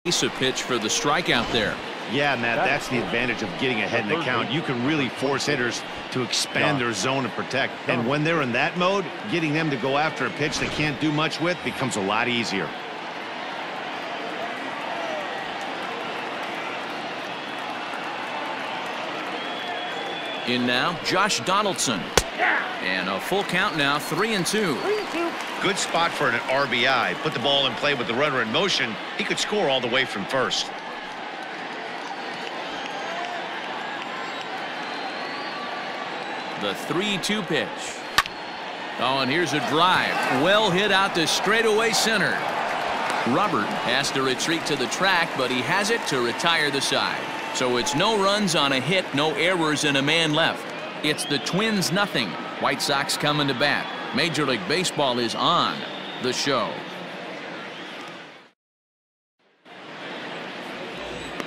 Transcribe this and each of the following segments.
A pitch for the strikeout there. Yeah, Matt, that's the advantage of getting ahead in the count. You can really force hitters to expand their zone and protect. And when they're in that mode, getting them to go after a pitch they can't do much with becomes a lot easier. In now, Josh Donaldson. And a full count now, 3-2. Good spot for an RBI. Put the ball in play with the runner in motion. He could score all the way from first. The 3-2 pitch. Oh, and here's a drive. Well hit out to straightaway center. Robert has to retreat to the track, but he has it to retire the side. So it's no runs on a hit, no errors, and a man left. It's the Twins nothing. White Sox coming to bat. Major League Baseball is on the show.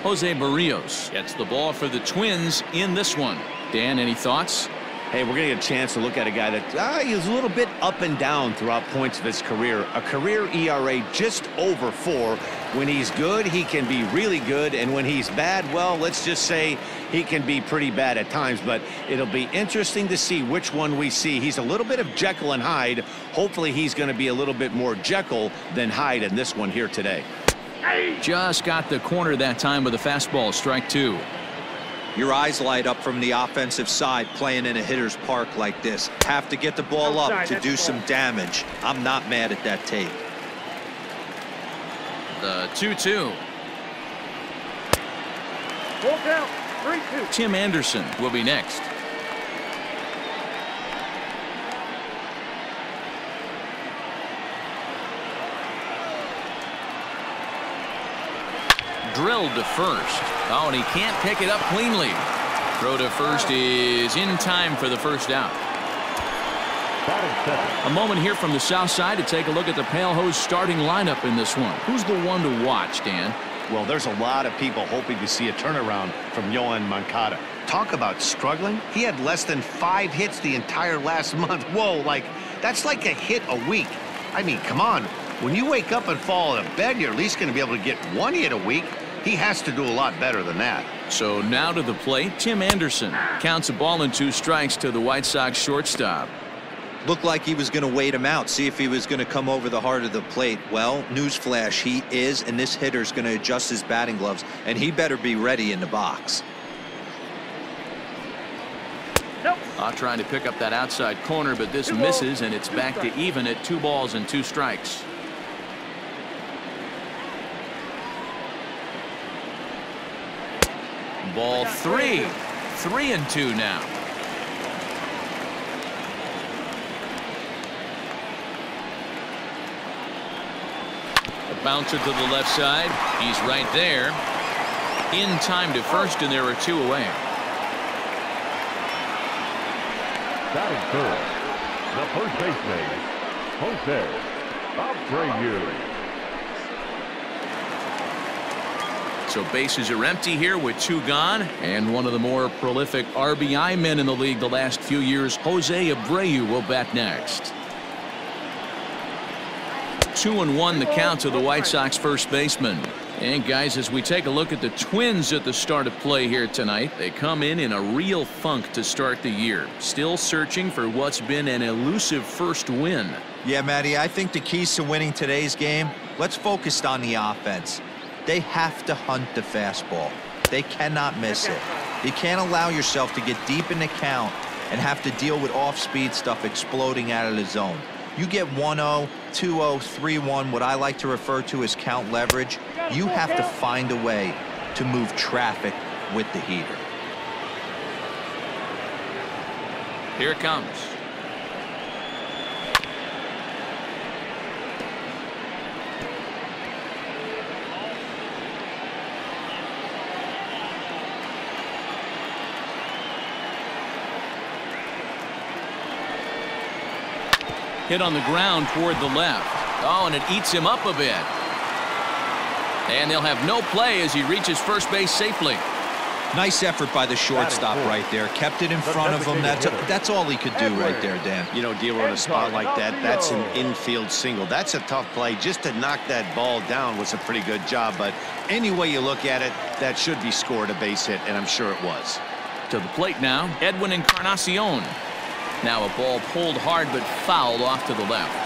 Jose Barrios gets the ball for the Twins in this one. Dan, any thoughts? Hey, we're going to get a chance to look at a guy that he's a little bit up and down throughout points of his career. A career ERA just over 4. When he's good, he can be really good. And when he's bad, well, let's just say he can be pretty bad at times. But it'll be interesting to see which one we see. He's a little bit of Jekyll and Hyde. Hopefully he's going to be a little bit more Jekyll than Hyde in this one here today. Just got the corner that time with a fastball, strike 2. Your eyes light up from the offensive side playing in a hitter's park like this. Have to get the ball up to do some damage. I'm not mad at that tape. The 2-2. Full count, 3-2. Tim Anderson will be next. Drilled to first. Oh, and he can't pick it up cleanly. Throw to first is in time for the first out. A moment here from the south side to take a look at the Pale Hose starting lineup in this one. Who's the one to watch, Dan? Well, there's a lot of people hoping to see a turnaround from Yohan Moncada. Talk about struggling. He had less than 5 hits the entire last month. Whoa, that's like a hit a week. I mean, come on. When you wake up and fall out of bed, you're at least going to be able to get 1 hit a week. He has to do a lot better than that. So now to the plate, Tim Anderson counts a ball and 2 strikes to the White Sox shortstop. Looked like he was going to wait him out, see if he was going to come over the heart of the plate. Well, newsflash, he is, and this hitter's going to adjust his batting gloves, and he better be ready in the box. Trying to pick up that outside corner, but this misses, and it's back to even at 2 balls and 2 strikes. Ball 3. 3-2 now. A bouncer to the left side. He's right there. In time to first, and there are 2 away. Batting first, the first baseman, Jose Abreu. So bases are empty here with 2 gone, and one of the more prolific RBI men in the league the last few years, Jose Abreu, will bat next. 2-1 the count to the White Sox first baseman. And guys, as we take a look at the Twins at the start of play here tonight, they come in a real funk to start the year. Still searching for what's been an elusive first win. Yeah, Matty, I think the keys to winning today's game, let's focus on the offense. They have to hunt the fastball. They cannot miss it. You can't allow yourself to get deep in the count and have to deal with off-speed stuff exploding out of the zone. You get 1-0, 2-0, 3-1, what I like to refer to as count leverage. You have to find a way to move traffic with the heater. Here it comes. Hit on the ground toward the left. Oh, and it eats him up a bit. And they'll have no play as he reaches first base safely. Nice effort by the shortstop right there. Kept it in front of him. That's all he could do right there, Dan. You know, dealer in a spot like that, that's an infield single. That's a tough play. Just to knock that ball down was a pretty good job. But any way you look at it, that should be scored a base hit, and I'm sure it was. To the plate now, Edwin Encarnacion. Now a ball pulled hard but fouled off to the left.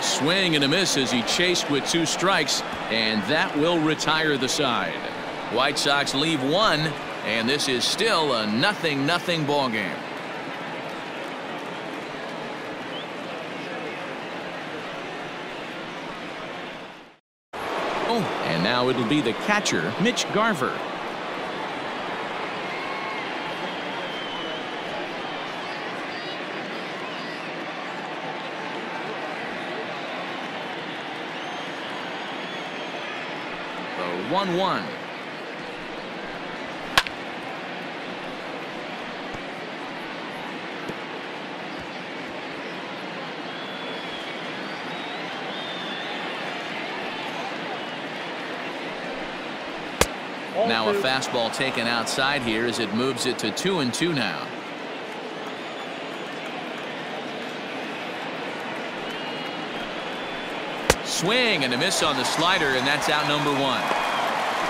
Swing and a miss as he chased with 2 strikes, and that will retire the side. White Sox leave 1, and this is still a 0-0 ball game. Oh, and now it'll be the catcher, Mitch Garver. The 1-1. Now a fastball taken outside here as it moves it to 2-2 now. Swing and a miss on the slider, and that's out number 1.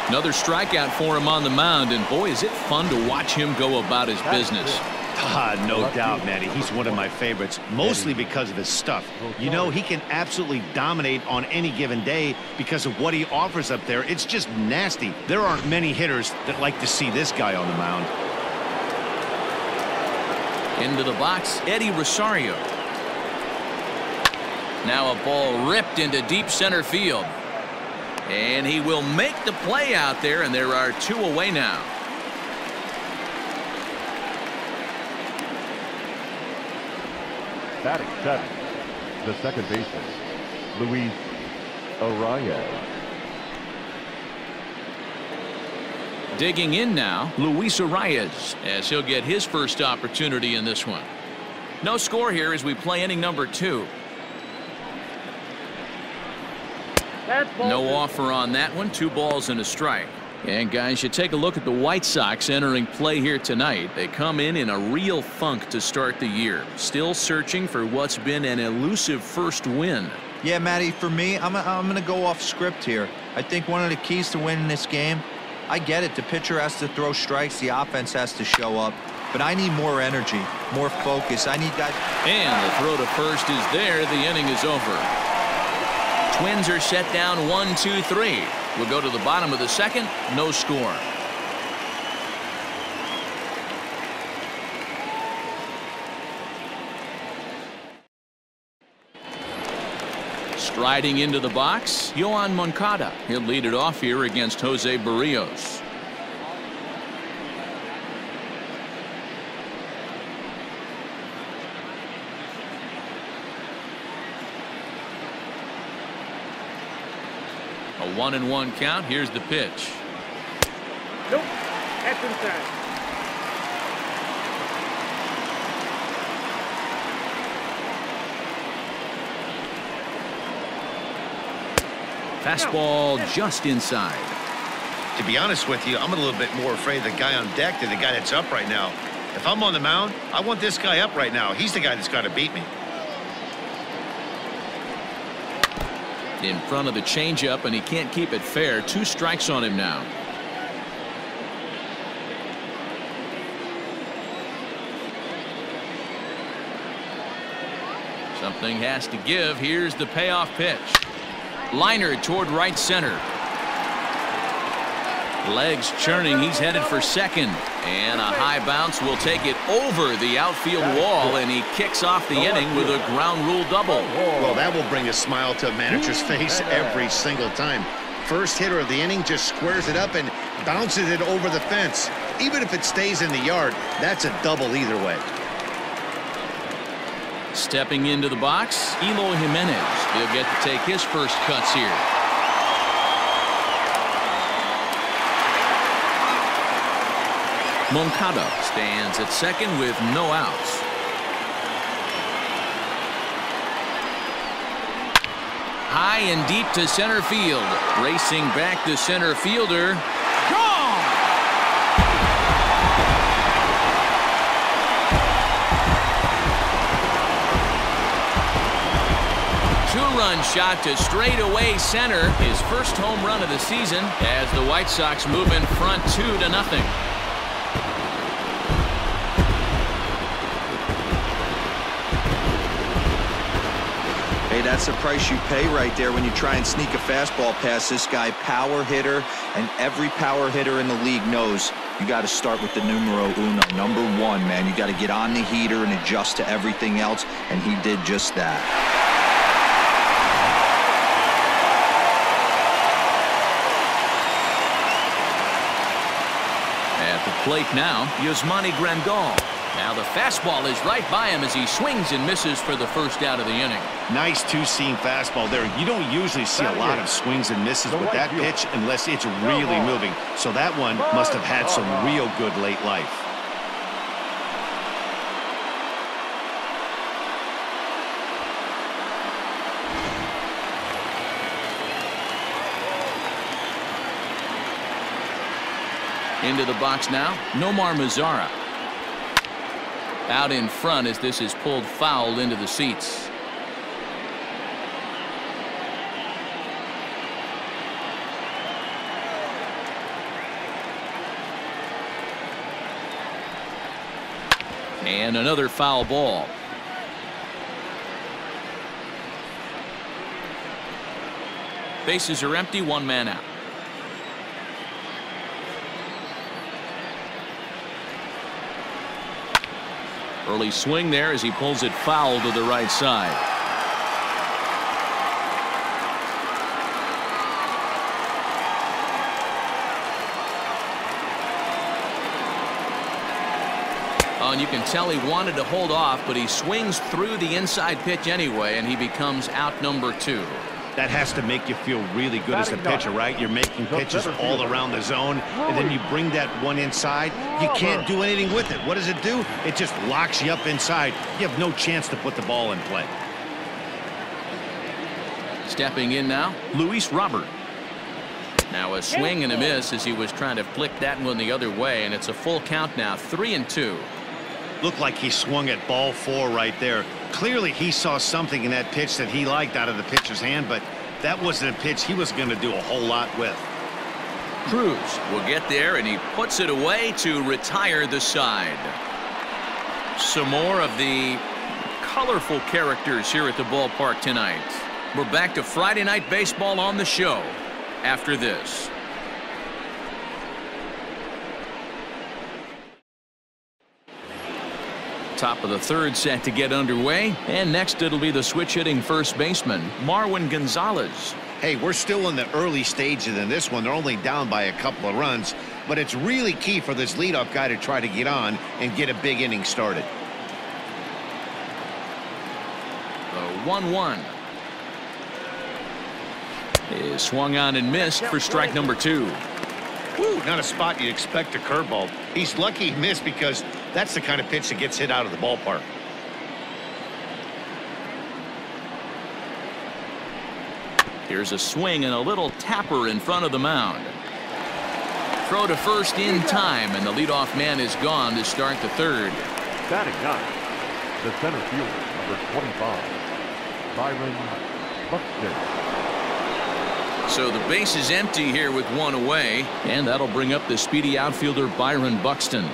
Another strikeout for him on the mound, and boy, is it fun to watch him go about his business. No doubt, Matty. He's one of my favorites, mostly because of his stuff. You know, he can absolutely dominate on any given day because of what he offers up there. It's just nasty. There aren't many hitters that like to see this guy on the mound. Into the box, Eddie Rosario. Now a ball ripped into deep center field. And he will make the play out there, and there are 2 away now. Batting 7, the second baseman, Luis Arraez. Digging in now, Luis Arraez, as he'll get his first opportunity in this one. No score here as we play inning number 2. No offer on that one. 2 balls and a strike. And guys, you take a look at the White Sox entering play here tonight. They come in a real funk to start the year. Still searching for what's been an elusive first win. Yeah, Matty, for me, I'm going to go off script here. I think one of the keys to winning this game, I get it. The pitcher has to throw strikes. The offense has to show up. But I need more energy, more focus. I need guys. And the throw to first is there. The inning is over. Twins are set down 1-2-3. We'll go to the bottom of the second. No score. Striding into the box, Yoan Moncada. He'll lead it off here against Jose Barrios. A 1-1 count. Here's the pitch. Nope. That's inside. Fastball just inside. To be honest with you, I'm a little bit more afraid of the guy on deck than the guy that's up right now. If I'm on the mound, I want this guy up right now. He's the guy that's got to beat me. In front of the changeup, and he can't keep it fair. 2 strikes on him now. Something has to give. Here's the payoff pitch. Liner toward right center. Legs churning. He's headed for second. And a high bounce will take it over the outfield wall, and he kicks off the inning with a ground rule double. Well, that will bring a smile to a manager's face every single time. First hitter of the inning just squares it up and bounces it over the fence. Even if it stays in the yard, that's a double either way. Stepping into the box, Eloy Jimenez. He'll get to take his first cuts here. Moncada stands at second with no outs. high and deep to center field. Racing back the center fielder. Gone! Two-run shot to straightaway center. His first home run of the season as the White Sox move in front 2-0. Hey, that's the price you pay right there when you try and sneak a fastball past this guy. Power hitter, and every power hitter in the league knows you got to start with the numero uno, number one, man. You got to get on the heater and adjust to everything else, and he did just that. At the plate now, Yasmani Grandal. Now the fastball is right by him as he swings and misses for the first out of the inning. Nice two-seam fastball there. You don't usually see a lot of swings and misses with that pitch unless it's really moving. So that one must have had some real good late life. Into the box now, Nomar Mazara. Out in front as this is pulled foul into the seats. And another foul ball. Bases are empty, one man out. Early swing there as he pulls it foul to the right side. Oh, and you can tell he wanted to hold off, but he swings through the inside pitch anyway, and he becomes out number 2. That has to make you feel really good as a pitcher, right? You're making pitches all around the zone, and then you bring that one inside. You can't do anything with it. What does it do? It just locks you up inside. You have no chance to put the ball in play. Stepping in now, Luis Robert. Now a swing and a miss as he was trying to flick that one the other way, and it's a full count now, 3-2. Looked like he swung at ball 4 right there. Clearly he saw something in that pitch that he liked out of the pitcher's hand, but that wasn't a pitch he was going to do a whole lot with. Cruz will get there, and he puts it away to retire the side. Some more of the colorful characters here at the ballpark tonight. We're back to Friday Night Baseball on the show after this. Top of the third set to get underway, and next it'll be the switch-hitting first baseman, Marwin Gonzalez. Hey, we're still in the early stages in this one. They're only down by a couple of runs, but it's really key for this leadoff guy to try to get on and get a big inning started. The 1-1 is swung on and missed for strike number 2. Woo, not a spot you'd expect a curveball. He's lucky he missed because that's the kind of pitch that gets hit out of the ballpark. Here's a swing and a little tapper in front of the mound. Throw to first in time, and the leadoff man is gone to start the third. Batting 9, the center fielder, number 25, Byron Buxton. So the base is empty here with one away, and that'll bring up the speedy outfielder Byron Buxton.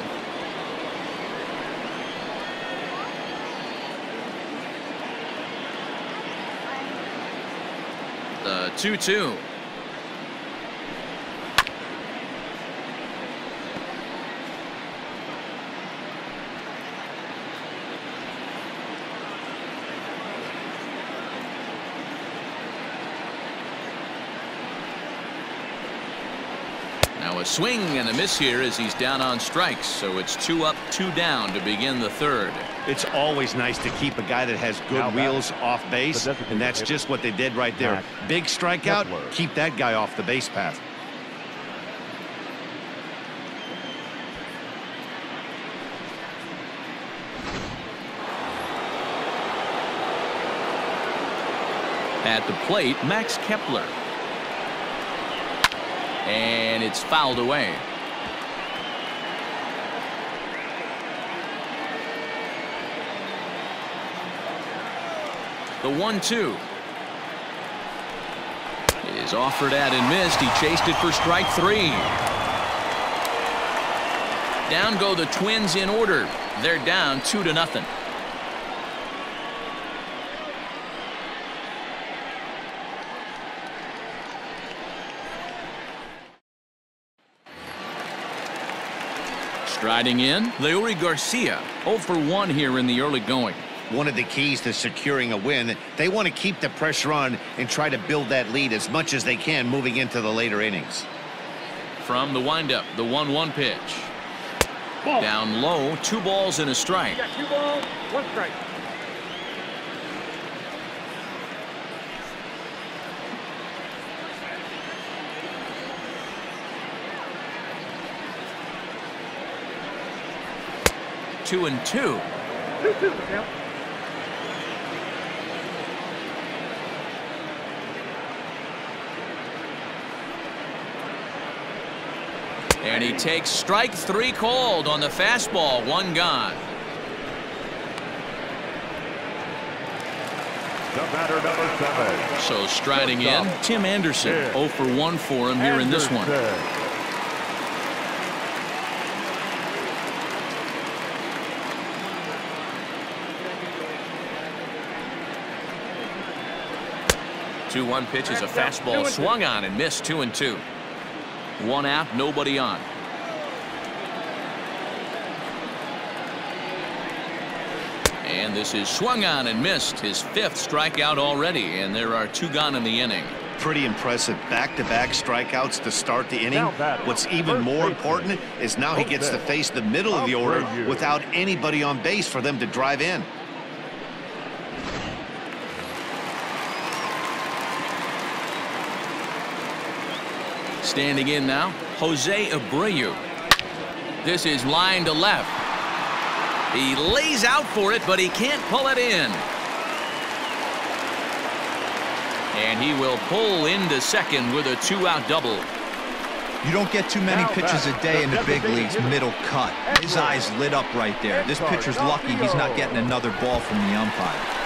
The 2-2. Now a swing and a miss here as he's down on strikes, so it's 2 up, 2 down to begin the third. It's always nice to keep a guy that has good wheels off base, and that's just what they did right there. Big strikeout, keep that guy off the base path. At the plate, Max Kepler. And it's fouled away. The 1-2 is offered at and missed. He chased it for strike 3. Down go the Twins in order. They're down 2-0. Striding in, Leury Garcia, 0 for 1 here in the early going. One of the keys to securing a win, they want to keep the pressure on and try to build that lead as much as they can moving into the later innings. From the windup, the 1-1 pitch. Ball. Down low, 2 balls and a strike. You got 2 balls, 1 strike. Two and 2. And he takes strike 3 called on the fastball. 1 gone. The batter, number 7. So striding in, Tim Anderson. 0 for 1 for him here in this one. 2-1 pitch is a fastball swung on and missed. 2-2. 1 out, nobody on. And this is swung on and missed. His 5th strikeout already, and there are 2 gone in the inning. Pretty impressive back-to-back strikeouts to start the inning. What's even more important is now he gets to face the middle of the order without anybody on base for them to drive in. Standing in now, Jose Abreu. This is line to left. He lays out for it, but he can't pull it in. And he will pull into second with a 2-out double. You don't get too many pitches a day in the big leagues middle cut. His eyes lit up right there. This pitcher's lucky he's not getting another ball from the umpire.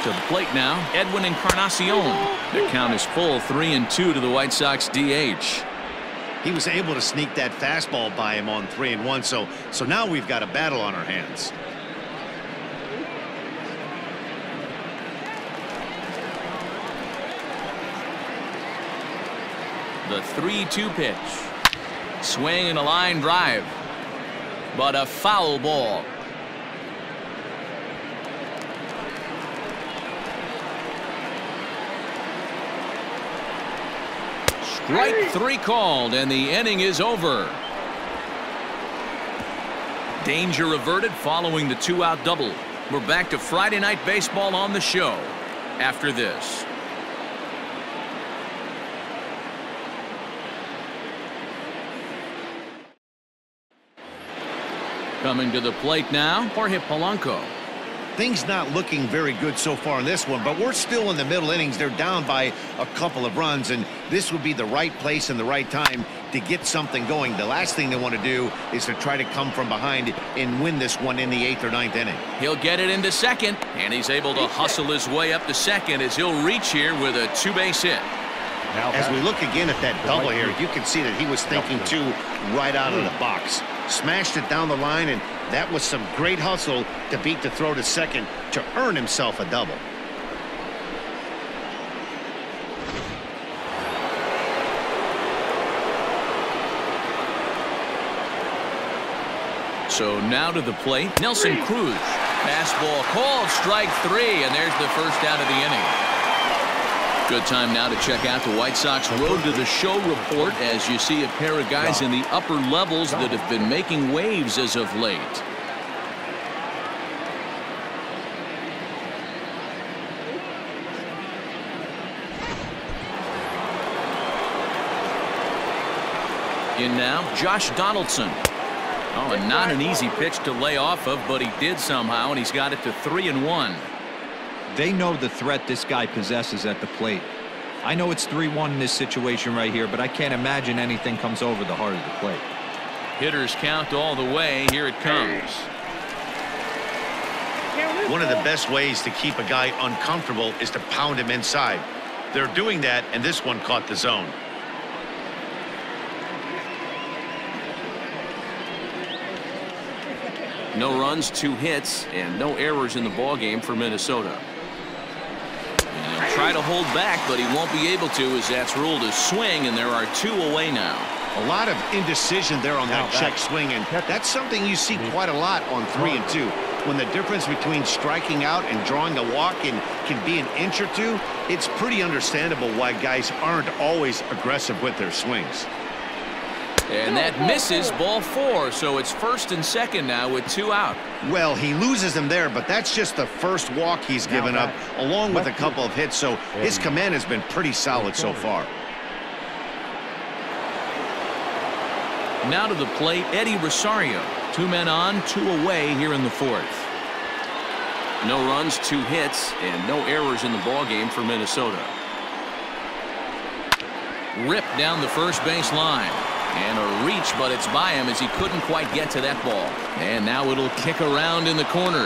To the plate now, Edwin Encarnacion. The count is full, 3-2 to the White Sox DH. He was able to sneak that fastball by him on 3-1, so now we've got a battle on our hands. The 3-2 pitch. Swing and a line drive. But a foul ball. Strike 3 called, and the inning is over. Danger averted following the 2-out double. We're back to Friday Night Baseball on the show after this. Coming to the plate now, Jorge Polanco. Things not looking very good so far in this one, but we're still in the middle innings. They're down by a couple of runs, and this would be the right place and the right time to get something going. The last thing they want to do is to try to come from behind and win this one in the 8th or 9th inning. He'll get it into second, and he's able to hustle his way up to second as he'll reach here with a 2-base hit. As we look again at that double here, you can see that he was thinking too right out of the box. Smashed it down the line, and that was some great hustle to beat the throw to second to earn himself a double. So now to the plate, Nelson Cruz. Fastball called, strike 3, and there's the first out of the inning. Good time now to check out the White Sox Road to the Show report as you see a pair of guys in the upper levels that have been making waves as of late. In now, Josh Donaldson. Oh, and not an easy pitch to lay off of, but he did somehow, and he's got it to 3-1. They know the threat this guy possesses at the plate. I know it's 3-1 in this situation right here, but I can't imagine anything comes over the heart of the plate. Hitters count all the way. Here it comes. One of the best ways to keep a guy uncomfortable is to pound him inside. They're doing that, and this one caught the zone. No runs, 2 hits, and no errors in the ballgame for Minnesota. And he'll try to hold back, but he won't be able to, as that's ruled a swing, and there are 2 away now. A lot of indecision there on that check swing, and that's something you see quite a lot on 3 and 2. When the difference between striking out and drawing a walk can be an inch or 2, it's pretty understandable why guys aren't always aggressive with their swings. And that misses, ball 4, so it's 1st and 2nd now with 2 out. Well, he loses him there, but that's just the first walk he's given up, along with a couple of hits, so his command has been pretty solid so far. Now to the plate, Eddie Rosario. 2 men on, 2 away here in the 4th. No runs, 2 hits, and no errors in the ballgame for Minnesota. Ripped down the first base line. And a reach, but it's by him as he couldn't quite get to that ball. And now it'll kick around in the corner.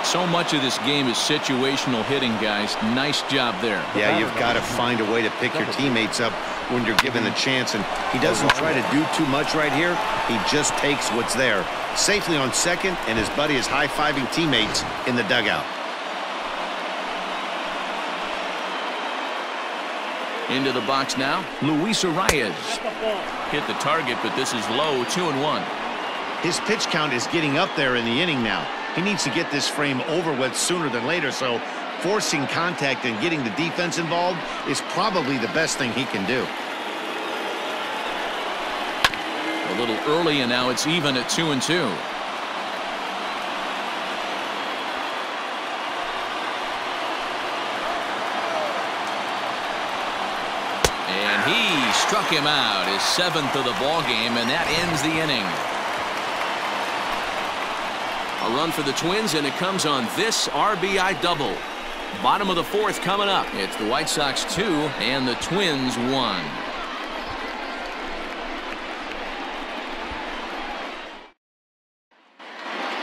So much of this game is situational hitting, guys. Nice job there. Yeah, you've got to find a way to pick your teammates up when you're given the chance, and he doesn't try to do too much right here. He just takes what's there. Safely on second, and his buddy is high-fiving teammates in the dugout. Into the box now, Luis Arias. Hit the target, but this is low, 2-1. His pitch count is getting up there in the inning now. He needs to get this frame over with sooner than later, so forcing contact and getting the defense involved is probably the best thing he can do. A little early, and now it's even at 2-2. And he struck him out, his 7th of the ball game, and that ends the inning. A run for the Twins, and it comes on this RBI double. Bottom of the 4th coming up. It's the White Sox 2 and the Twins 1.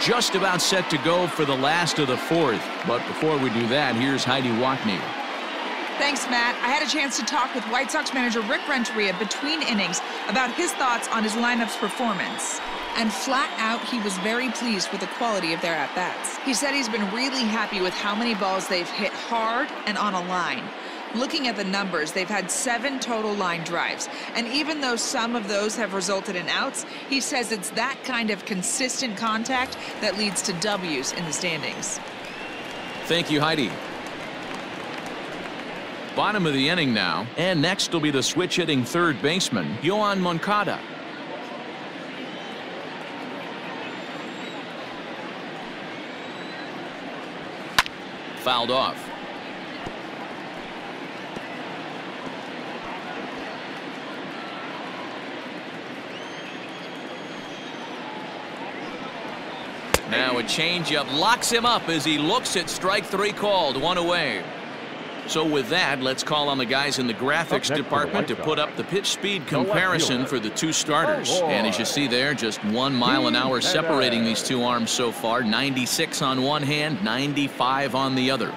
Just about set to go for the last of the 4th. But before we do that, here's Heidi Wackney. Thanks, Matt. I had a chance to talk with White Sox manager Rick Renteria between innings about his thoughts on his lineup's performance. And flat out, he was very pleased with the quality of their at-bats. He said he's been really happy with how many balls they've hit hard and on a line. Looking at the numbers, they've had 7 total line drives. And even though some of those have resulted in outs, he says it's that kind of consistent contact that leads to W's in the standings. Thank you, Heidi. Bottom of the inning now, and next will be the switch-hitting 3rd baseman, Yoan Moncada. Fouled off. Now a changeup locks him up as he looks at strike 3 called, 1 away. So with that, let's call on the guys in the graphics department to put up the pitch speed comparison for the 2 starters. And as you see there, just 1 mile an hour separating these 2 arms so far. 96 on one hand, 95 on the other.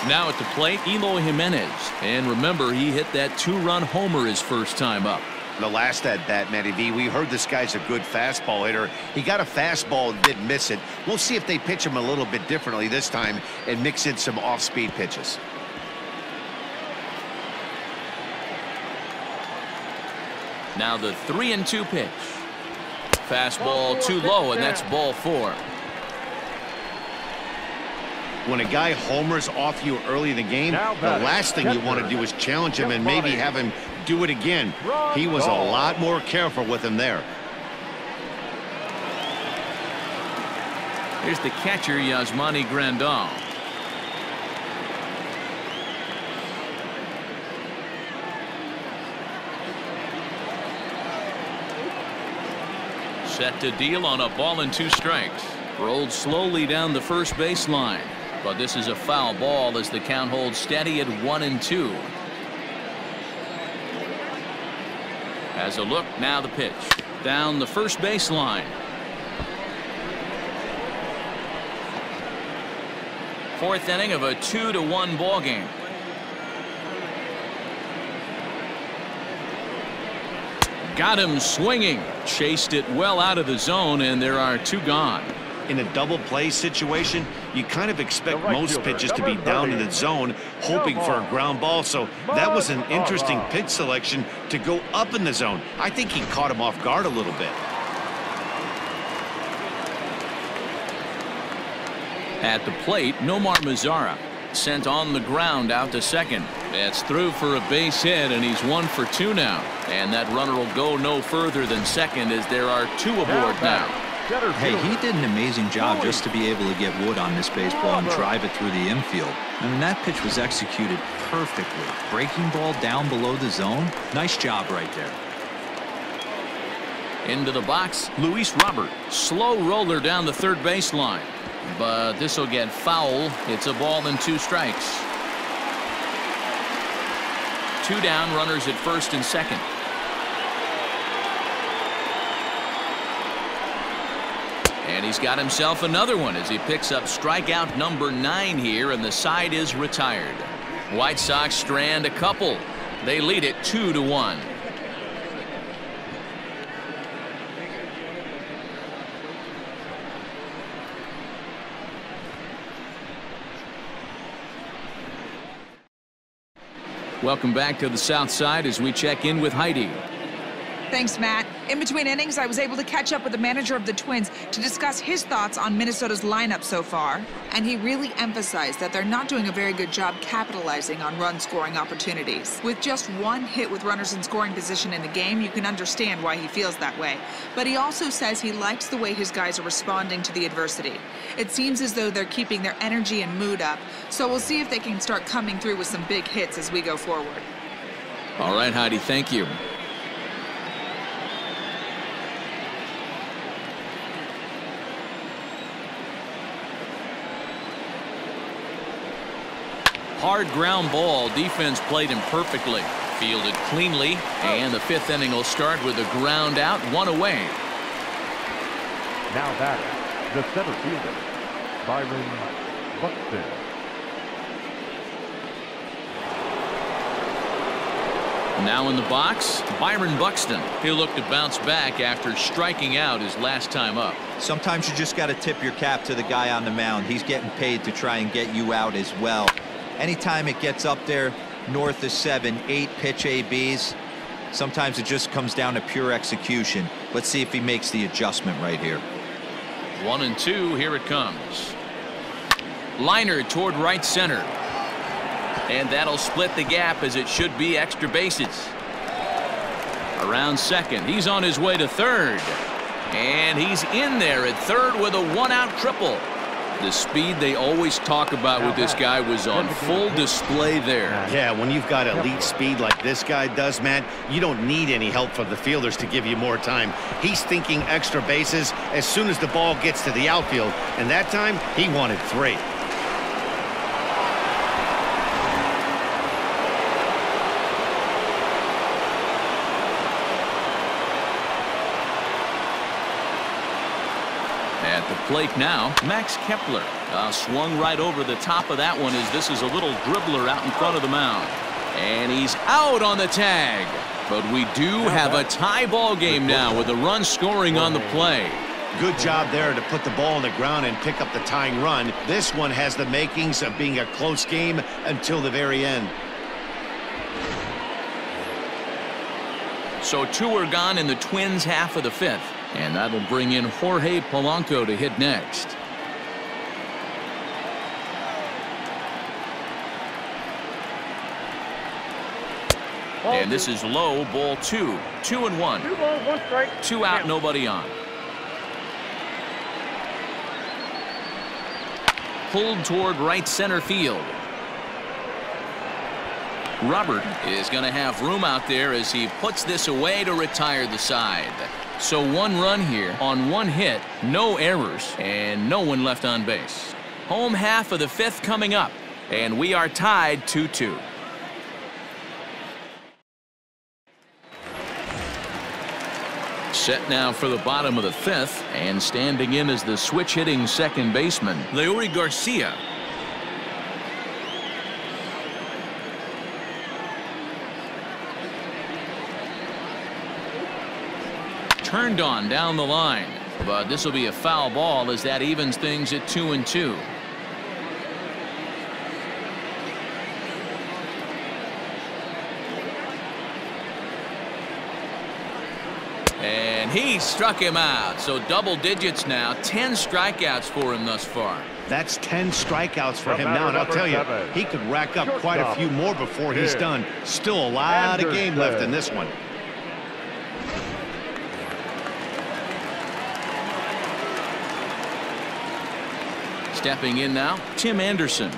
Now at the plate, Eloy Jimenez. And remember, he hit that 2-run homer his first time up. The last at-bat, Matty V, we heard this guy's a good fastball hitter. He got a fastball and didn't miss it. We'll see if they pitch him a little bit differently this time and mix in some off-speed pitches. Now the 3-2 pitch. Fastball too low, and that's ball 4. When a guy homers off you early in the game, the last thing you want to do is challenge him and maybe have him do it again. He was a lot more careful with him there. Here's the catcher, Yasmani Grandal. Set to deal on a ball and 2 strikes. Rolled slowly down the first baseline, but this is a foul ball as the count holds steady at 1-2. As a look, now the pitch. Down the first baseline. Fourth inning of a 2-1 ball game. Got him swinging. Chased it well out of the zone, and there are 2 gone. In a double play situation, you kind of expect most pitches to be down in the zone, hoping for a ground ball. So that was an interesting pitch selection to go up in the zone. I think he caught him off guard a little bit. At the plate, Nomar Mazara sent on the ground out to second. That's through for a base hit, and he's 1 for 2 now. And that runner will go no further than second as there are 2 aboard now. Hey, he did an amazing job just to be able to get wood on this baseball and drive it through the infield. I mean, that pitch was executed perfectly. Breaking ball down below the zone. Nice job right there. Into the box, Luis Robert. Slow roller down the third baseline. But this will get foul. It's a ball and 2 strikes. 2 down, runners at first and second. And he's got himself another one as he picks up strikeout number 9 here, and the side is retired. White Sox strand a couple. They lead it 2-1. Welcome back to the South Side as we check in with Heidi. Thanks, Matt. In between innings, I was able to catch up with the manager of the Twins to discuss his thoughts on Minnesota's lineup so far. And he really emphasized that they're not doing a very good job capitalizing on run-scoring opportunities. With just 1 hit with runners in scoring position in the game, you can understand why he feels that way. But he also says he likes the way his guys are responding to the adversity. It seems as though they're keeping their energy and mood up. So we'll see if they can start coming through with some big hits as we go forward. All right, Heidi, thank you. Hard ground ball. Defense played him perfectly. Fielded cleanly. And the 5th inning will start with a ground out, 1 away. Now batting, the center fielder, Byron Buxton. Now in the box, Byron Buxton. He'll look to bounce back after striking out his last time up. Sometimes you just got to tip your cap to the guy on the mound. He's getting paid to try and get you out as well. Anytime it gets up there north of 7, 8 pitch ABs, sometimes it just comes down to pure execution. Let's see if he makes the adjustment right here. 1-2, here it comes. Liner toward right center. And that'll split the gap as it should be extra bases. Around second, he's on his way to third. And he's in there at third with a 1-out triple. The speed they always talk about with this guy was on full display there. Yeah, when you've got elite speed like this guy does, man, you don't need any help from the fielders to give you more time. He's thinking extra bases as soon as the ball gets to the outfield, and that time he wanted 3. At the plate now, Max Kepler. Swung right over the top of that one as this is a little dribbler out in front of the mound. And he's out on the tag. But we do have a tie ball game now with a run scoring on the play. Good job there to put the ball on the ground and pick up the tying run. This one has the makings of being a close game until the very end. So 2 are gone in the Twins' half of the 5th. And that'll bring in Jorge Polanco to hit next. And this is low, ball 2. 2-1. 2 balls, 1 strike. 2 out, nobody on. Pulled toward right center field. Robert is going to have room out there as he puts this away to retire the side. So 1 run here on 1 hit, no errors, and no one left on base. Home half of the 5th coming up, and we are tied 2-2. Set now for the bottom of the 5th, and standing in is the switch-hitting second baseman, Leury Garcia. Turned on down the line, but this will be a foul ball as that evens things at 2-2. And he struck him out. So double digits now. 10 strikeouts for him thus far. That's 10 strikeouts for him now, and I'll tell you, he could rack up quite a few more before he's done. Still a lot of game left in this one. Stepping in now, Tim Anderson.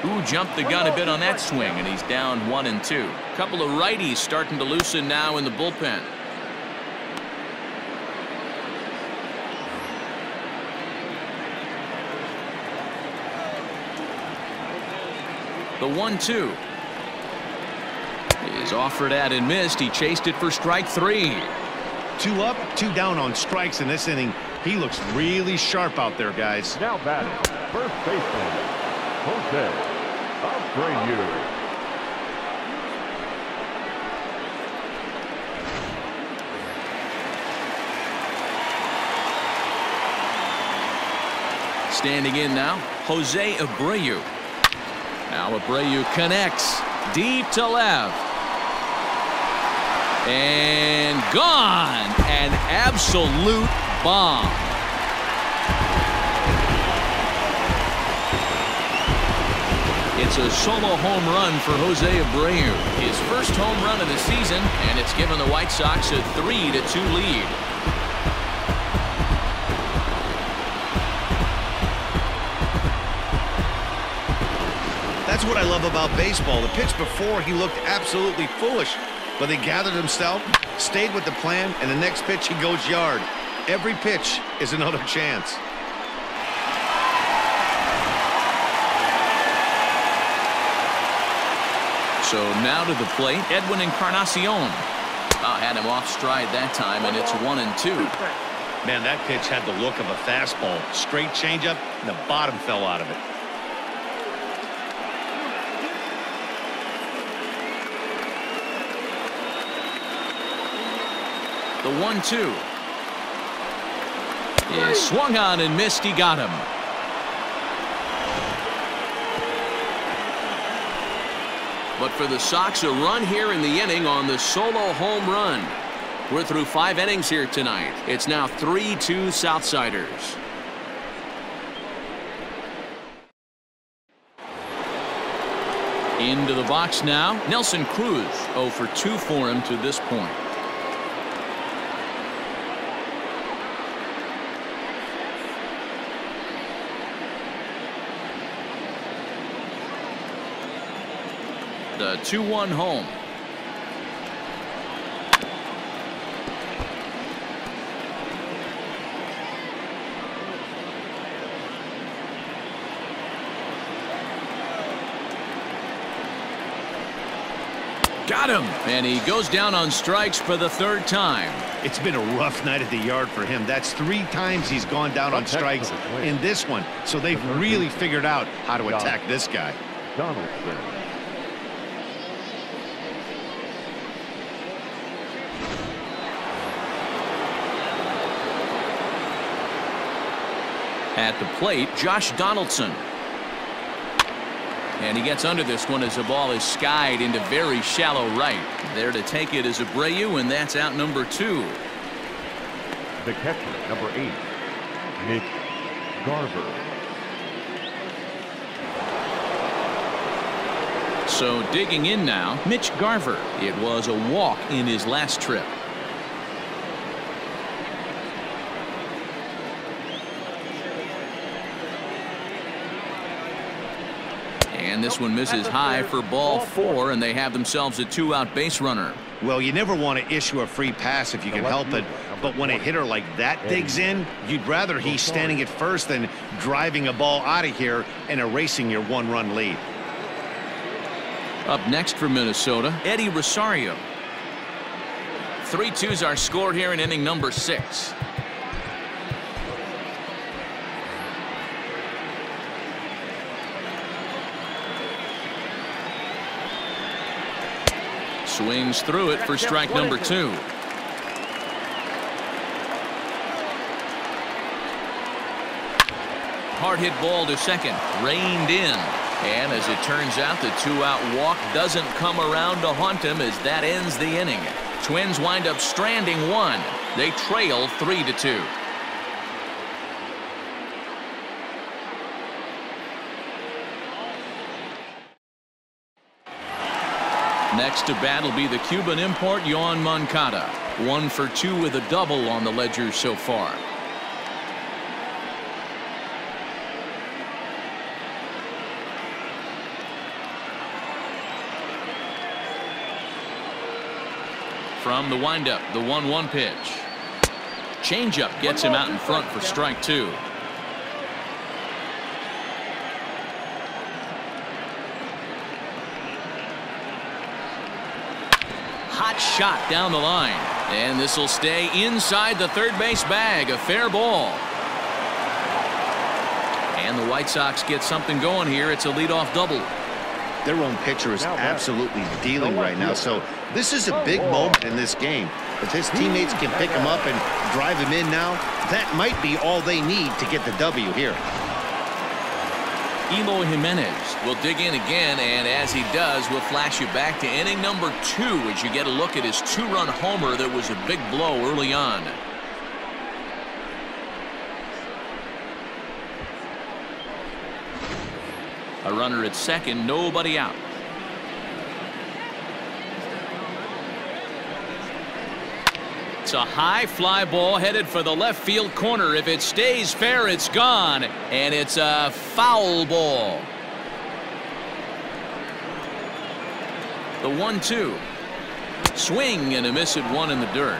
Who jumped the gun a bit on that swing, and he's down 1-2. Couple of righties starting to loosen now in the bullpen. The 1-2 is offered at and missed. He chased it for strike 3. 2 up, 2 down on strikes in this inning. He looks really sharp out there, guys. Now batting, first baseman, Jose Abreu. Standing in now, Jose Abreu. Now Abreu connects deep to left. And gone. An absolute bomb. It's a solo home run for Jose Abreu. His first home run of the season, and it's given the White Sox a 3-2 lead. That's what I love about baseball. The pitch before, he looked absolutely foolish, but he gathered himself, stayed with the plan, and the next pitch he goes yard. Every pitch is another chance. So now to the plate, Edwin Encarnacion. Had him off stride that time, and it's 1-2. Man, that pitch had the look of a fastball. Straight changeup, and the bottom fell out of it. The 1-2 is swung on and missed. He got him. But for the Sox, a run here in the inning on the solo home run. We're through 5 innings here tonight. It's now 3-2 Southsiders. Into the box now, Nelson Cruz. 0 for 2 for him to this point. The 2-1 home. Got him, and he goes down on strikes for the 3rd time. It's been a rough night at the yard for him. That's 3 times he's gone down on strikes in this one. So they've really figured out how to attack this guy. Donaldson. At the plate, Josh Donaldson. And he gets under this one as the ball is skied into very shallow right. There to take it is Abreu, and that's out number 2. The catcher, number 8, Mitch Garver. So digging in now, Mitch Garver. It was a walk in his last trip. And this one misses high for ball 4, and they have themselves a 2-out base runner. Well, you never want to issue a free pass if you can help it, but when a hitter like that digs in, you'd rather he's standing at first than driving a ball out of here and erasing your 1-run lead. Up next for Minnesota, Eddie Rosario. 3-2's our score here in inning number 6. Swings through it for strike number 2. Hard hit ball to second, reined in. And as it turns out, the 2-out walk doesn't come around to haunt him as that ends the inning. Twins wind up stranding 1. They trail 3-2. Next to bat will be the Cuban import Yoan Moncada. 1 for 2 with a double on the ledger so far. From the windup, the 1-1 pitch. Changeup gets him out in front for strike 2. Hot shot down the line, and this will stay inside the third base bag. A fair ball. And the White Sox get something going here. It's a leadoff double. Their own pitcher is absolutely dealing right now, so this is a big moment in this game. If his teammates can pick him up and drive him in now, that might be all they need to get the W here. Eloy Jimenez will dig in again, and as he does, we'll flash you back to inning number 2 as you get a look at his 2-run homer that was a big blow early on. A runner at second, nobody out. It's a high fly ball headed for the left field corner. If it stays fair, it's gone, and it's a foul ball. The 1-2. Swing and a miss at 1 in the dirt.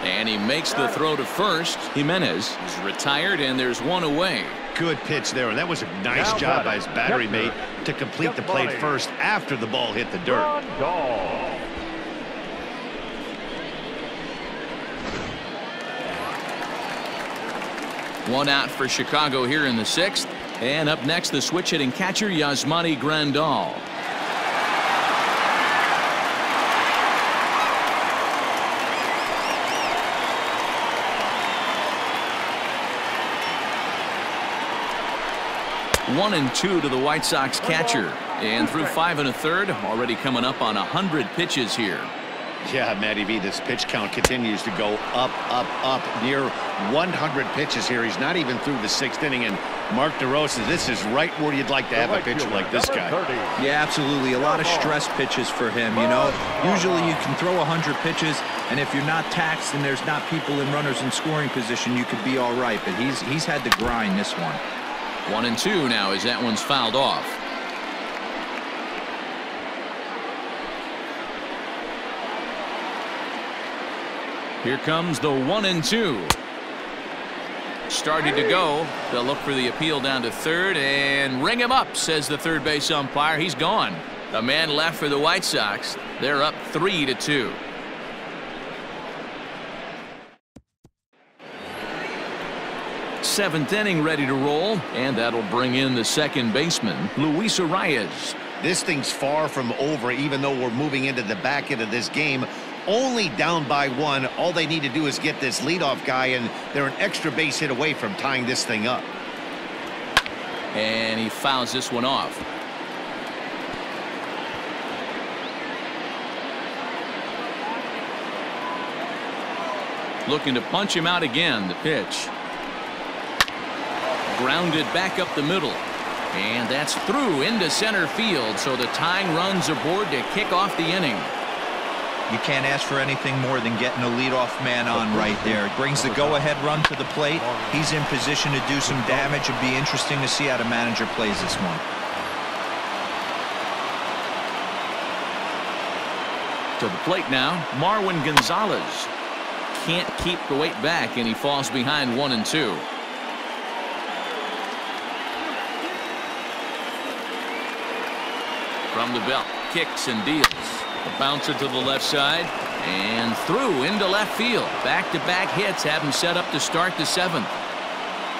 And he makes the throw to first. Jimenez is retired, and there's 1 away. Good pitch there, and that was a nice job by his battery mate to complete the play first after the ball hit the dirt. 1 out for Chicago here in the 6th. And up next, the switch-hitting catcher, Yasmani Grandal. One and 2 to the White Sox catcher. And through 5 1/3, already coming up on 100 pitches here. Yeah, Matty V, this pitch count continues to go up, up, up, near 100 pitches here. He's not even through the 6th inning, and Mark DeRosa, this is right where you'd like to have a pitcher like this guy. Yeah, absolutely. A lot of stress pitches for him, you know. Usually you can throw 100 pitches, and if you're not taxed and there's not people in runners in scoring position, you could be all right. But he's had to grind this one. 1 and 2 now as that one's fouled off. Here comes the 1 and 2. Started to go. They'll look for the appeal down to third and ring him up, says the third base umpire. He's gone. A man left for the White Sox. They're up 3-2. Seventh inning ready to roll, and that'll bring in the second baseman, Luis Arias. This thing's far from over, even though we're moving into the back end of this game. Only down by 1. All they need to do is get this leadoff guy, and they're an extra base hit away from tying this thing up. And he fouls this one off. Looking to punch him out again. The pitch. Grounded back up the middle. And that's through into center field, so the tying run's aboard to kick off the inning. You can't ask for anything more than getting a leadoff man on right there. It brings the go-ahead run to the plate. He's in position to do some damage. It'd be interesting to see how the manager plays this one. To the plate now, Marwin Gonzalez. Can't keep the weight back, and he falls behind 1-2. From the belt, kicks and deals. A bouncer to the left side and through into left field. Back-to-back hits have him set up to start the 7th.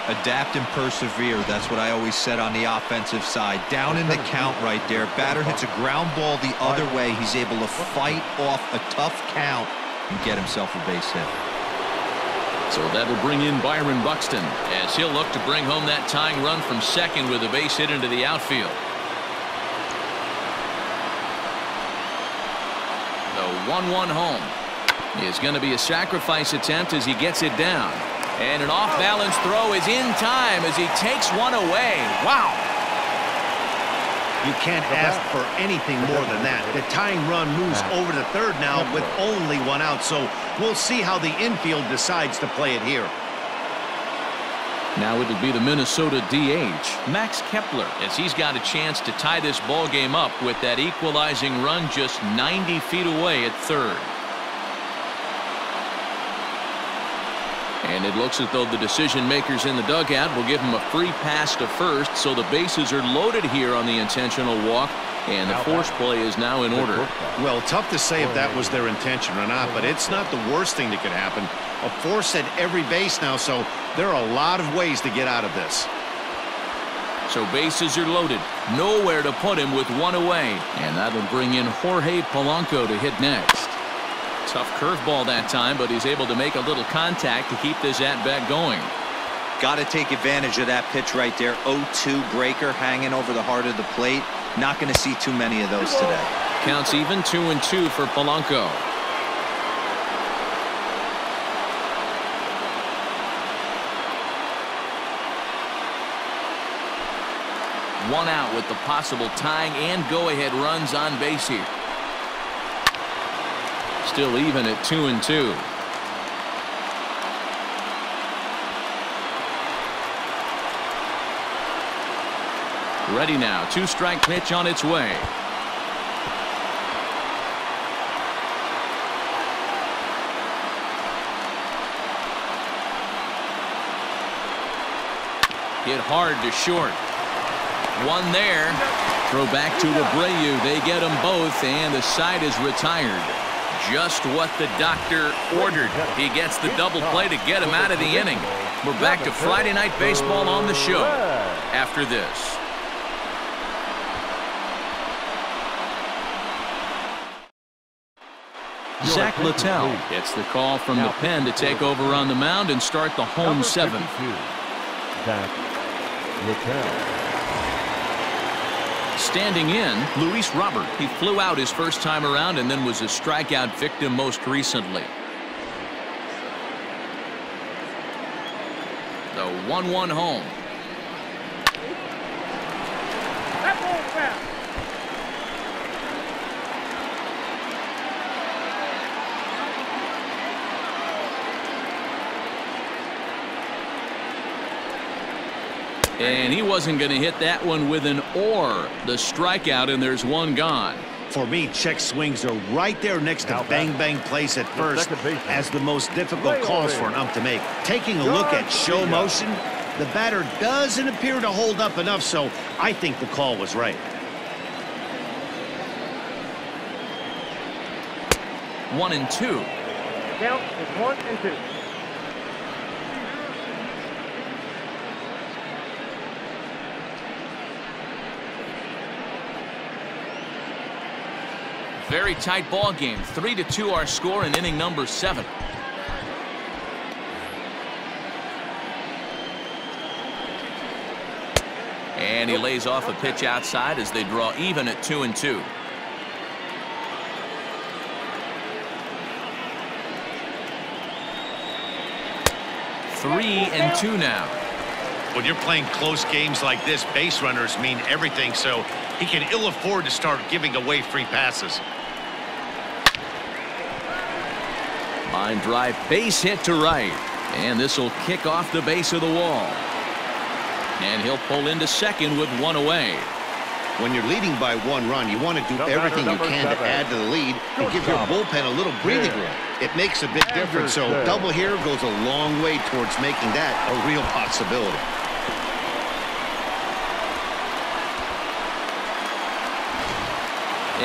Adapt and persevere. That's what I always said on the offensive side. Down in the count right there. Batter hits a ground ball the other way. He's able to fight off a tough count and get himself a base hit. So that'll bring in Byron Buxton as he'll look to bring home that tying run from second with a base hit into the outfield. The 1-1 home is going to be a sacrifice attempt as he gets it down. And an off-balance throw is in time as he takes one away. Wow. You can't ask for anything more than that. The tying run moves over to third now with only one out. So we'll see how the infield decides to play it here. Now it'll be the Minnesota DH, Max Kepler, as he's got a chance to tie this ball game up with that equalizing run just 90 feet away at third. And it looks as though the decision makers in the dugout will give him a free pass to first, so the bases are loaded here on the intentional walk, and the force play is now in order. Well, tough to say if that was their intention or not, but it's not the worst thing that could happen. A force at every base now, so there are a lot of ways to get out of this. So bases are loaded, nowhere to put him with one away, and that'll bring in Jorge Polanco to hit next. Tough curveball that time, but he's able to make a little contact to keep this at-bat going. Got to take advantage of that pitch right there. 0-2 breaker hanging over the heart of the plate. Not going to see too many of those today. Counts even 2-2 for Polanco. One out with the possible tying and go-ahead runs on base here. Still even at 2-2. Ready now. 2-strike pitch on its way. Hit hard to short. One there. Throw back to Abreu. They get them both, and the side is retired. Just what the doctor ordered. He gets the double play to get him out of the inning. We're back to Friday Night Baseball on the show after this. Zach Littell gets the call from the pen to take over on the mound and start the home 7th. Zach Littell. Standing in, Luis Robert. He flew out his first time around and then was a strikeout victim most recently. The 1-1 home. And he wasn't going to hit that one with an or. The strikeout, and there's one gone. For me, check swings are right there next to bang-bang plays at first as the most difficult calls for an ump to make. Taking a look at show motion, the batter doesn't appear to hold up enough, so I think the call was right. 1-2. Count is 1-2. Very tight ball game. 3-2 our score in inning number 7. And he lays off a pitch outside as they draw even at 2-2. Three and 2 now. When you're playing close games like this, base runners mean everything, so he can ill afford to start giving away free passes. Line drive, base hit to right. And this will kick off the base of the wall. And he'll pull into second with one away. When you're leading by 1 run, you want to do everything you can to add to the lead and give your bullpen a little breathing room. It makes a big difference, so double here goes a long way towards making that a real possibility.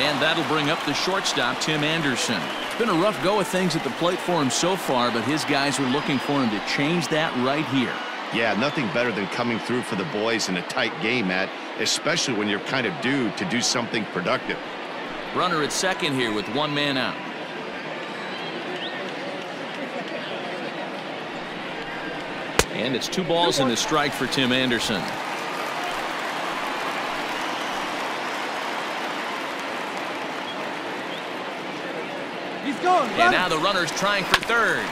And that'll bring up the shortstop, Tim Anderson. It's been a rough go of things at the plate for him so far, but his guys are looking for him to change that right here. Yeah, nothing better than coming through for the boys in a tight game, Matt, especially when you're kind of due to do something productive. Runner at second here with 1 man out. And it's 2 balls and a strike for Tim Anderson. He's going. And now the runner's trying for third.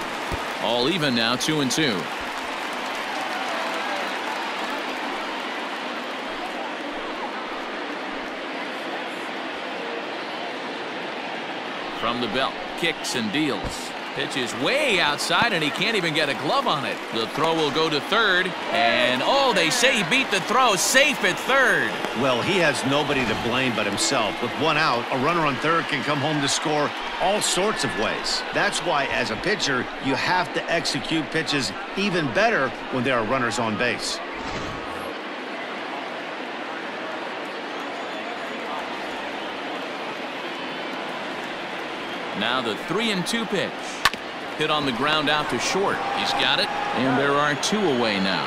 All even now, 2-2. From the belt, kicks and deals. Pitch is way outside, and he can't even get a glove on it. The throw will go to third, and oh, they say he beat the throw, safe at third. Well, he has nobody to blame but himself. With 1 out, a runner on third can come home to score all sorts of ways. That's why, as a pitcher, you have to execute pitches even better when there are runners on base. Now the 3-2 pitch. Hit on the ground out to short. He's got it, and there are 2 away now.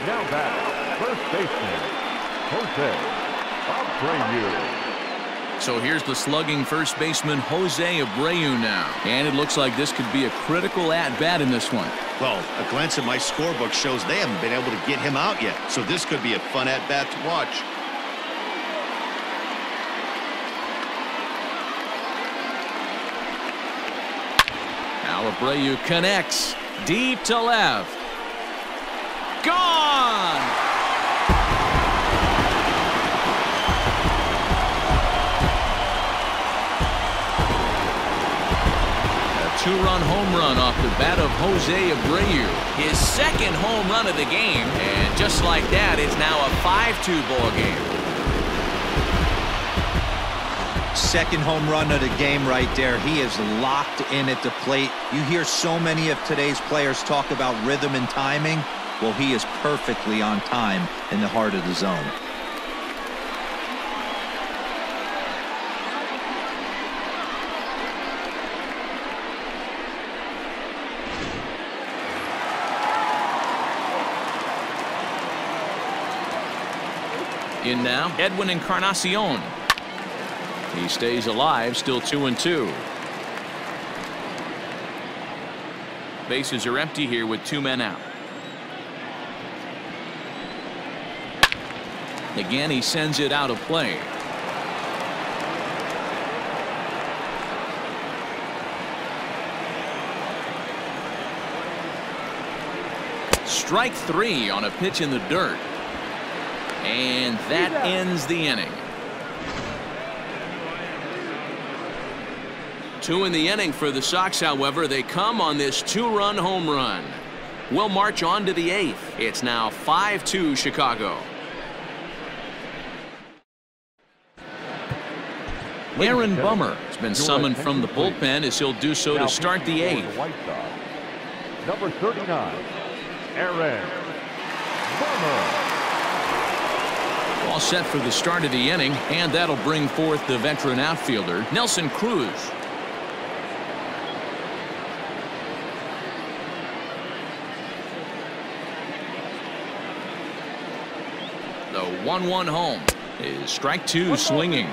Now back, first baseman, Jose Abreu. So here's the slugging first baseman, Jose Abreu now. And it looks like this could be a critical at-bat in this one. Well, a glance at my scorebook shows they haven't been able to get him out yet, so this could be a fun at-bat to watch. Now Abreu connects deep to left. Gone! A 2-run home run off the bat of Jose Abreu. His second home run of the game, and just like that, it's now a 5-2 ball game. Second home run of the game right there. He is locked in at the plate. You hear so many of today's players talk about rhythm and timing. Well, he is perfectly on time in the heart of the zone. In now, Edwin Encarnacion. He stays alive, still 2-2. Bases are empty here with 2 men out. Again, he sends it out of play. Strike 3 on a pitch in the dirt. And that ends the inning. 2 in the inning for the Sox, however. They come on this 2-run home run. We'll march on to the 8th. It's now 5-2 Chicago. Aaron Bummer has been summoned from the bullpen as he'll do so to start the 8th. Number 39, Aaron Bummer. All set for the start of the inning, and that'll bring forth the veteran outfielder, Nelson Cruz. The 1-1 home is strike 2 swinging.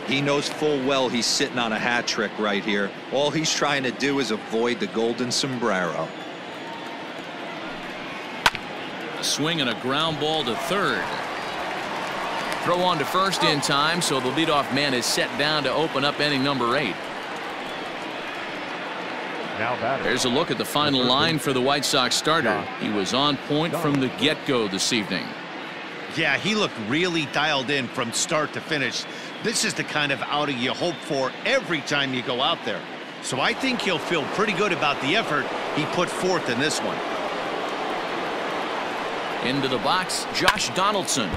He knows full well he's sitting on a hat trick right here. All he's trying to do is avoid the golden sombrero. A swing and a ground ball to third. Throw on to first in time, so the leadoff man is set down to open up inning number 8. There's a look at the final line for the White Sox starter. He was on point from the get-go this evening. Yeah, he looked really dialed in from start to finish. This is the kind of outing you hope for every time you go out there. So I think he'll feel pretty good about the effort he put forth in this one. Into the box, Josh Donaldson.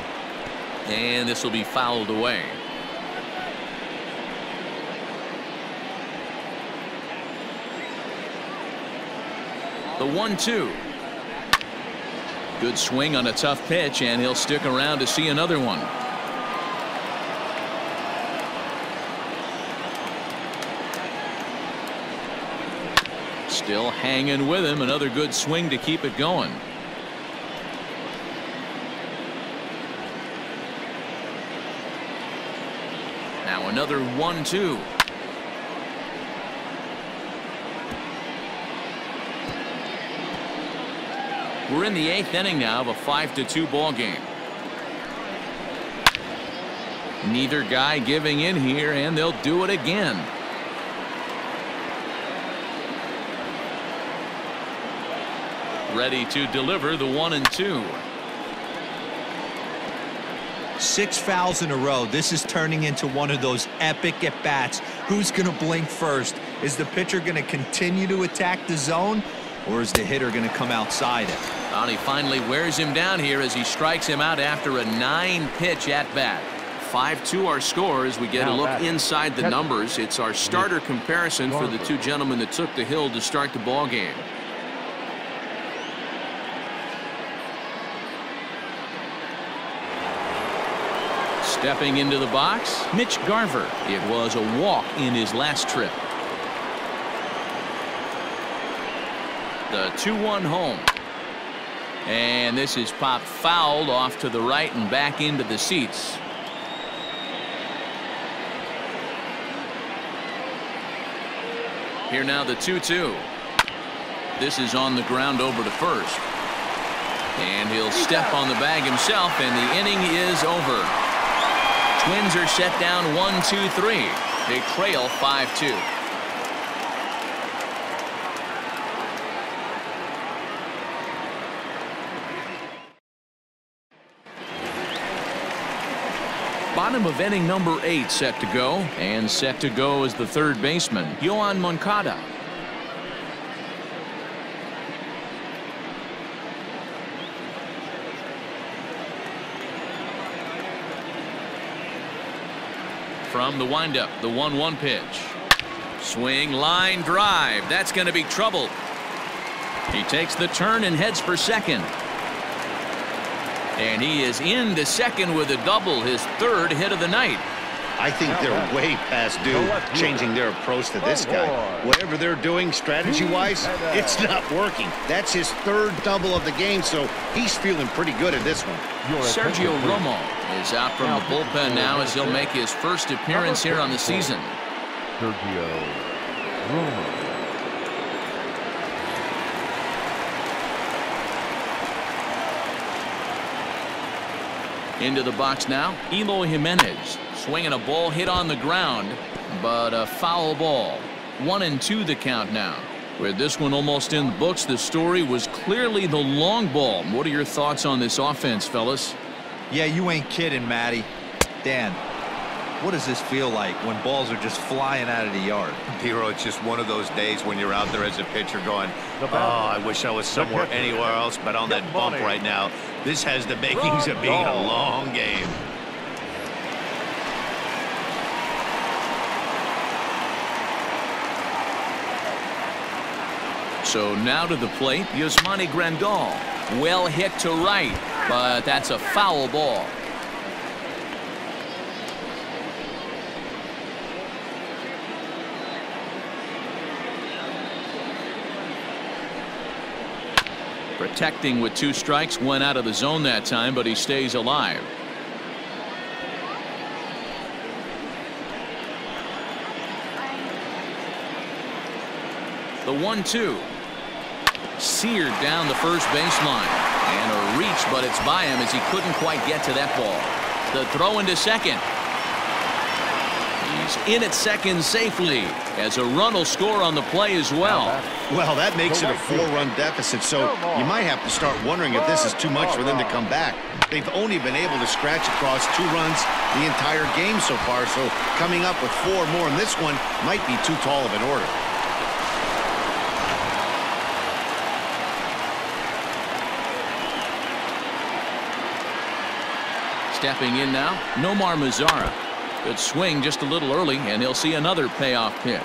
And this will be fouled away. The 1-2. Good swing on a tough pitch, and he'll stick around to see another one. Still hanging with him. Another good swing to keep it going. Now another 1-2. We're in the 8th inning now of a 5-2 ball game. Neither guy giving in here, and they'll do it again. Ready to deliver the 1-2. 6 fouls in a row. This is turning into one of those epic at-bats. Who's going to blink first? Is the pitcher going to continue to attack the zone, or is the hitter going to come outside it? And he finally wears him down here as he strikes him out after a 9-pitch at-bat. 5-2 our score as we get a look inside the numbers. It's our starter comparison for the two gentlemen that took the hill to start the ball game. Stepping into the box, Mitch Garver. It was a walk in his last trip. The 2-1 home. And this is popped fouled off to the right and back into the seats. Here now the 2-2. This is on the ground over to first. And he'll step on the bag himself, and the inning is over. Twins are set down 1-2-3. They trail 5-2. Bottom of inning number 8 set to go, and set to go is the third baseman, Yoan Moncada. From the windup, the 1-1 pitch. Swing, line drive. That's going to be trouble. He takes the turn and heads for second. And he is into second with a double, his third hit of the night. I think they're way past due changing their approach to this guy. Whatever they're doing strategy-wise, it's not working. That's his third double of the game, so he's feeling pretty good at this one. Sergio Romo is out from the bullpen now as he'll make his first appearance here on the season. Sergio Romo. Into the box now, Eloy Jimenez swinging a ball hit on the ground, but a foul ball. 1-2 the count now. With this one almost in the books, the story was clearly the long ball. What are your thoughts on this offense, fellas? Yeah, you ain't kidding, Matty. Dan, what does this feel like when balls are just flying out of the yard? Hero, it's just one of those days when you're out there as a pitcher going, oh, I wish I was somewhere anywhere else but on that bump right now. This has the makings of being a long game. So now to the plate, Yasmani Grandal. Well hit to right, but that's a foul ball. Protecting with 2 strikes, went out of the zone that time, but he stays alive. The 1-2. Seared down the first baseline. And a reach, but it's by him as he couldn't quite get to that ball. The throw into second. He's in at second safely as a run will score on the play as well. Well, that makes it a 4-run deficit, so you might have to start wondering if this is too much for them to come back. They've only been able to scratch across 2 runs the entire game so far, so coming up with 4 more in this one might be too tall of an order. Stepping in now, Nomar Mazara. Good swing just a little early, and he'll see another payoff pitch.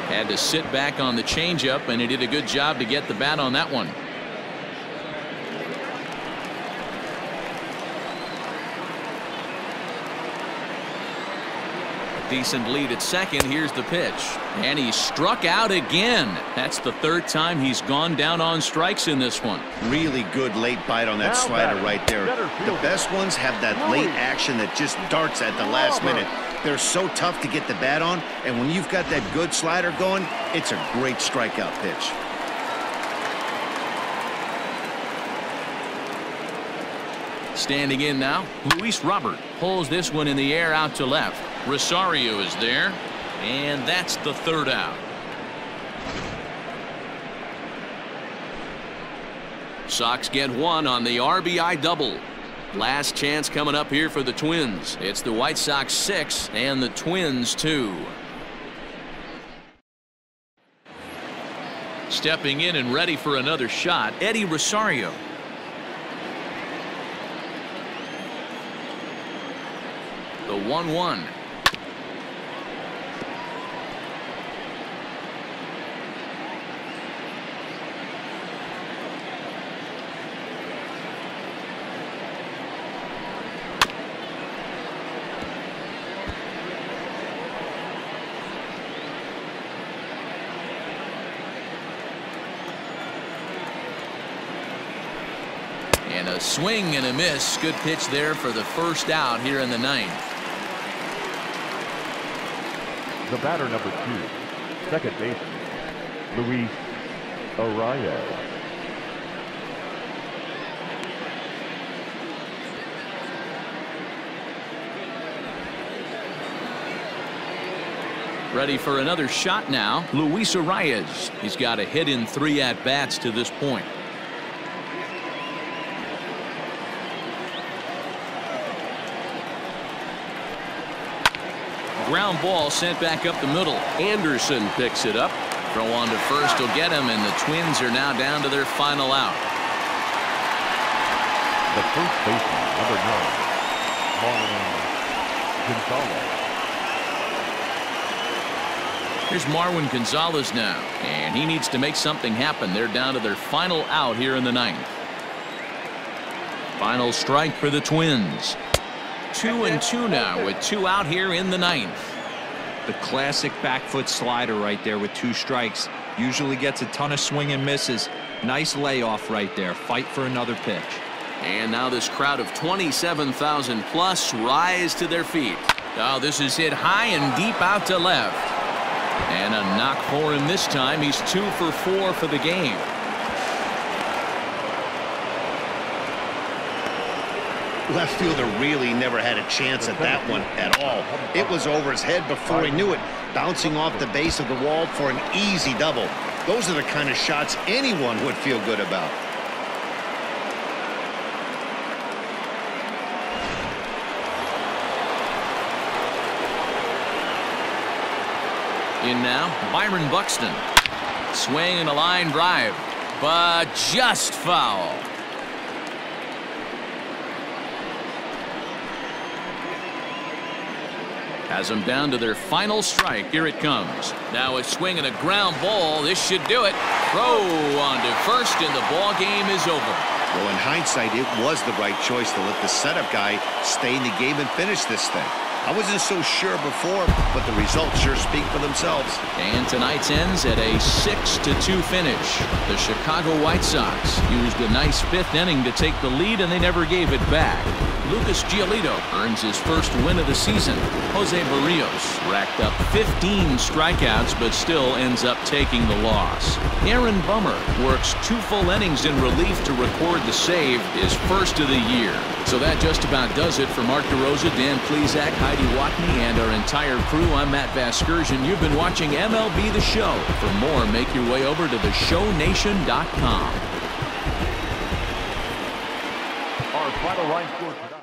Had to sit back on the changeup, and he did a good job to get the bat on that one. Decent lead at second. Here's the pitch, and he struck out again. That's the third time he's gone down on strikes in this one. Really good late bite on that slider right there. The best ones have that late action that just darts at the last minute. They're so tough to get the bat on, and when you've got that good slider going, it's a great strikeout pitch. Standing in now, Luis Robert pulls this one in the air out to left. Rosario is there, and that's the third out. Sox get one on the RBI double. Last chance coming up here for the Twins. It's the White Sox 6 and the Twins 2. Stepping in and ready for another shot, Eddie Rosario. The 1-1. And a swing and a miss. Good pitch there for the first out here in the ninth. The batter, number 2, second baseman, Luis Rosario. Ready for another shot now, Luis Rosario. He's got a hit in 3 at-bats to this point. Ground ball sent back up the middle. Anderson picks it up. Throw on to first will get him, and the Twins are now down to their final out. The first baseman, number 9, Marwin Gonzalez. Here's Marwin Gonzalez now, and he needs to make something happen. They're down to their final out here in the ninth. Final strike for the Twins. 2-2 now with 2 out here in the ninth. The classic back foot slider right there with 2 strikes. Usually gets a ton of swing and misses. Nice layoff right there. Fight for another pitch. And now this crowd of 27,000 plus rise to their feet. Oh, this is hit high and deep out to left. And a knock for him this time. He's 2 for 4 for the game. Left fielder really never had a chance at that one at all. It was over his head before he knew it, bouncing off the base of the wall for an easy double. Those are the kind of shots anyone would feel good about. In now, Byron Buxton. Swing and a line drive, but just foul. Has them down to their final strike. Here it comes. Now a swing and a ground ball. This should do it. Throw on to first, and the ball game is over. Well, in hindsight, it was the right choice to let the setup guy stay in the game and finish this thing. I wasn't so sure before, but the results sure speak for themselves. And tonight's ends at a 6-2 finish. The Chicago White Sox used a nice 5th inning to take the lead, and they never gave it back. Lucas Giolito earns his first win of the season. Jose Barrios racked up 15 strikeouts, but still ends up taking the loss. Aaron Bummer works 2 full innings in relief to record the save, his first of the year. So that just about does it for Mark DeRosa, Dan Plesac, Heidi Watney, and our entire crew. I'm Matt Vasgersian. You've been watching MLB The Show. For more, make your way over to theshownation.com. Our final line score tonight.